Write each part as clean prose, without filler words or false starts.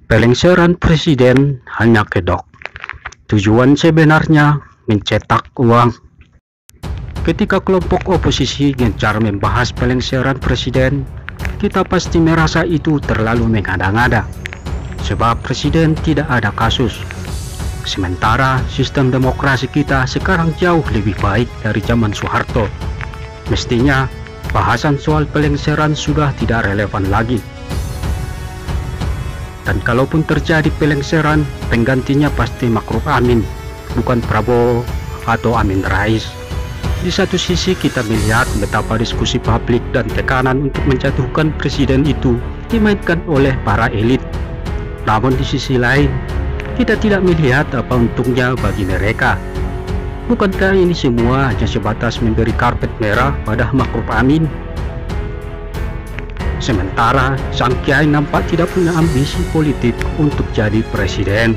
Pelengseran presiden hanya kedok. Tujuan sebenarnya mencetak uang. Ketika kelompok oposisi gencar membahas pelengseran presiden, kita pasti merasa itu terlalu mengada-ngada, sebab presiden tidak ada kasus. Sementara sistem demokrasi kita sekarang jauh lebih baik dari zaman Soeharto. Mestinya bahasan soal pelengseran sudah tidak relevan lagi. Dan kalaupun terjadi pelengseran, penggantinya pasti Ma'ruf Amin, bukan Prabowo atau Amin Rais. Di satu sisi kita melihat betapa diskusi publik dan tekanan untuk menjatuhkan presiden itu dimainkan oleh para elit. Namun di sisi lain, kita tidak melihat apa untungnya bagi mereka. Bukankah ini semua hanya sebatas memberi karpet merah pada Ma'ruf Amin? Sementara sang kiai nampak tidak punya ambisi politik untuk jadi presiden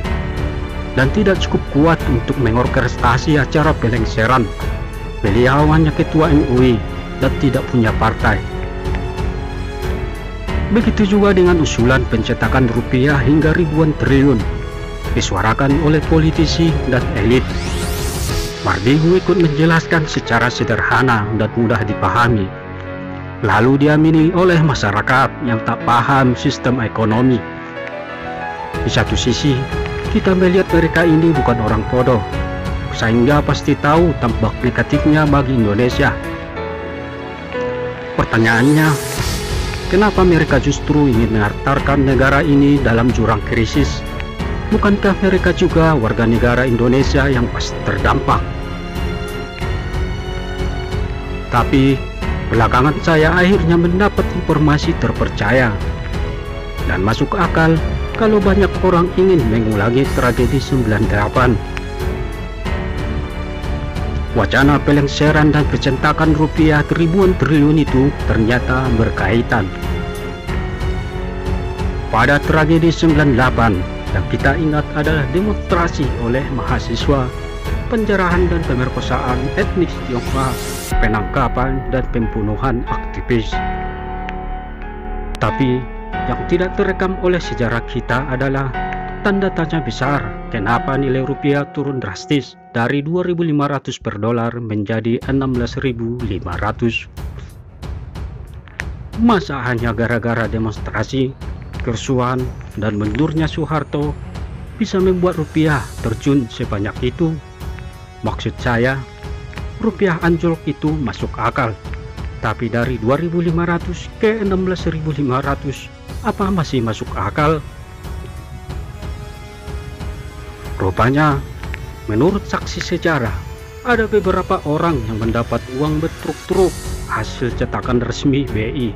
dan tidak cukup kuat untuk mengorkestrasi acara pelengseran. Beliau hanya ketua MUI dan tidak punya partai. Begitu juga dengan usulan pencetakan rupiah hingga ribuan triliun disuarakan oleh politisi dan elit. Mardigu ikut menjelaskan secara sederhana dan mudah dipahami, lalu diamini oleh masyarakat yang tak paham sistem ekonomi. Di satu sisi, kita melihat mereka ini bukan orang bodoh, sehingga pasti tahu dampak negatifnya bagi Indonesia. Pertanyaannya, kenapa mereka justru ingin menghantarkan negara ini dalam jurang krisis? Bukankah mereka juga warga negara Indonesia yang pasti terdampak? Tapi belakangan saya akhirnya mendapat informasi terpercaya dan masuk akal kalau banyak orang ingin mengulangi tragedi 98. Wacana pelengseran dan pencetakan rupiah ribuan triliun itu ternyata berkaitan. Pada tragedi 98 yang kita ingat adalah demonstrasi oleh mahasiswa, penjarahan dan pemerkosaan etnis Tionghoa, penangkapan dan pembunuhan aktivis. Tapi yang tidak terekam oleh sejarah kita adalah tanda tanya besar kenapa nilai rupiah turun drastis dari 2.500 per dolar menjadi 16.500. Masa hanya gara-gara demonstrasi, kerusuhan, dan mundurnya Soeharto bisa membuat rupiah terjun sebanyak itu? Maksud saya, rupiah anjlok itu masuk akal, tapi dari 2.500 ke 16.500, apa masih masuk akal? Rupanya, menurut saksi sejarah, ada beberapa orang yang mendapat uang bertruk-truk hasil cetakan resmi BI.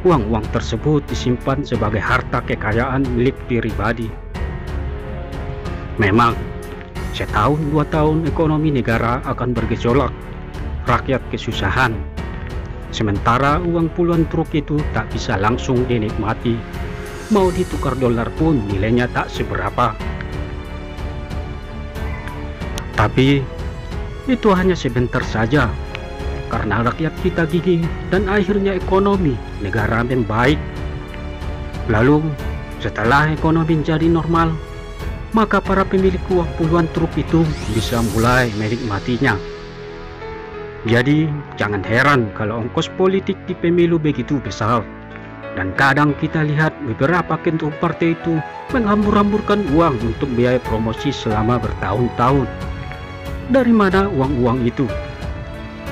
Uang-uang tersebut disimpan sebagai harta kekayaan milik pribadi. Memang, setahun 2 tahun ekonomi negara akan bergejolak, rakyat kesusahan. Sementara uang puluhan truk itu tak bisa langsung dinikmati. Mau ditukar dolar pun nilainya tak seberapa. Tapi itu hanya sebentar saja, karena rakyat kita gigih dan akhirnya ekonomi negara membaik. Lalu setelah ekonomi jadi normal, maka para pemilik uang puluhan truk itu bisa mulai menikmatinya. Jadi jangan heran kalau ongkos politik di pemilu begitu besar. Dan kadang kita lihat beberapa ketum partai itu menghambur-hamburkan uang untuk biaya promosi selama bertahun-tahun. Dari mana uang-uang itu?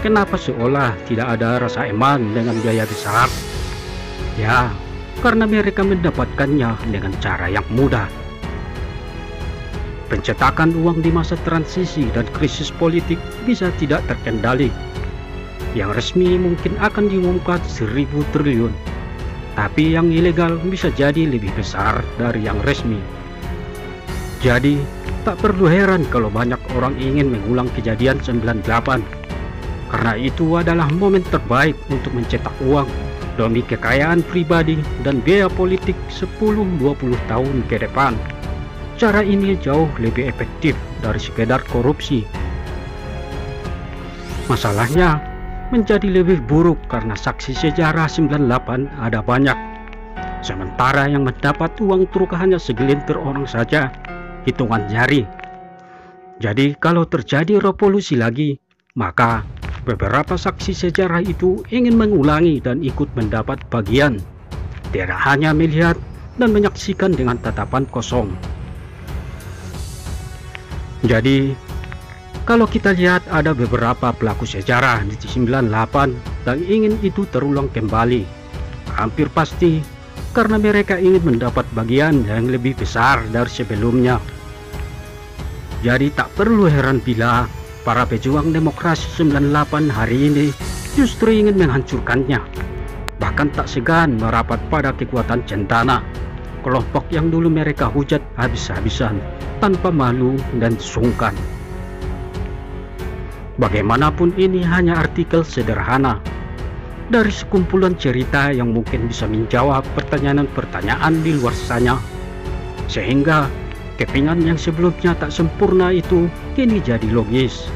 Kenapa seolah tidak ada rasa eman dengan biaya besar? Ya, karena mereka mendapatkannya dengan cara yang mudah. Pencetakan uang di masa transisi dan krisis politik bisa tidak terkendali. Yang resmi mungkin akan diumumkan 1.000 triliun, tapi yang ilegal bisa jadi lebih besar dari yang resmi. Jadi, tak perlu heran kalau banyak orang ingin mengulang kejadian 98. Karena itu adalah momen terbaik untuk mencetak uang demi kekayaan pribadi dan biaya politik 10-20 tahun ke depan. Cara ini jauh lebih efektif dari sekedar korupsi. Masalahnya menjadi lebih buruk karena saksi sejarah 98 ada banyak. sementara yang mendapat uang truk hanya segelintir orang saja, hitungan jari. Jadi kalau terjadi revolusi lagi, maka beberapa saksi sejarah itu ingin mengulangi dan ikut mendapat bagian, tidak hanya melihat dan menyaksikan dengan tatapan kosong. Jadi kalau kita lihat ada beberapa pelaku sejarah di 98 dan ingin itu terulang kembali, hampir pasti karena mereka ingin mendapat bagian yang lebih besar dari sebelumnya. Jadi tak perlu heran bila para pejuang demokrasi 98 hari ini justru ingin menghancurkannya. Bahkan tak segan merapat pada kekuatan Centana, kelompok yang dulu mereka hujat habis-habisan tanpa malu dan sungkan. Bagaimanapun ini hanya artikel sederhana dari sekumpulan cerita yang mungkin bisa menjawab pertanyaan-pertanyaan di luar sana, sehingga kepingan yang sebelumnya tak sempurna itu kini jadi logis.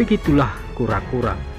Begitulah kura-kura.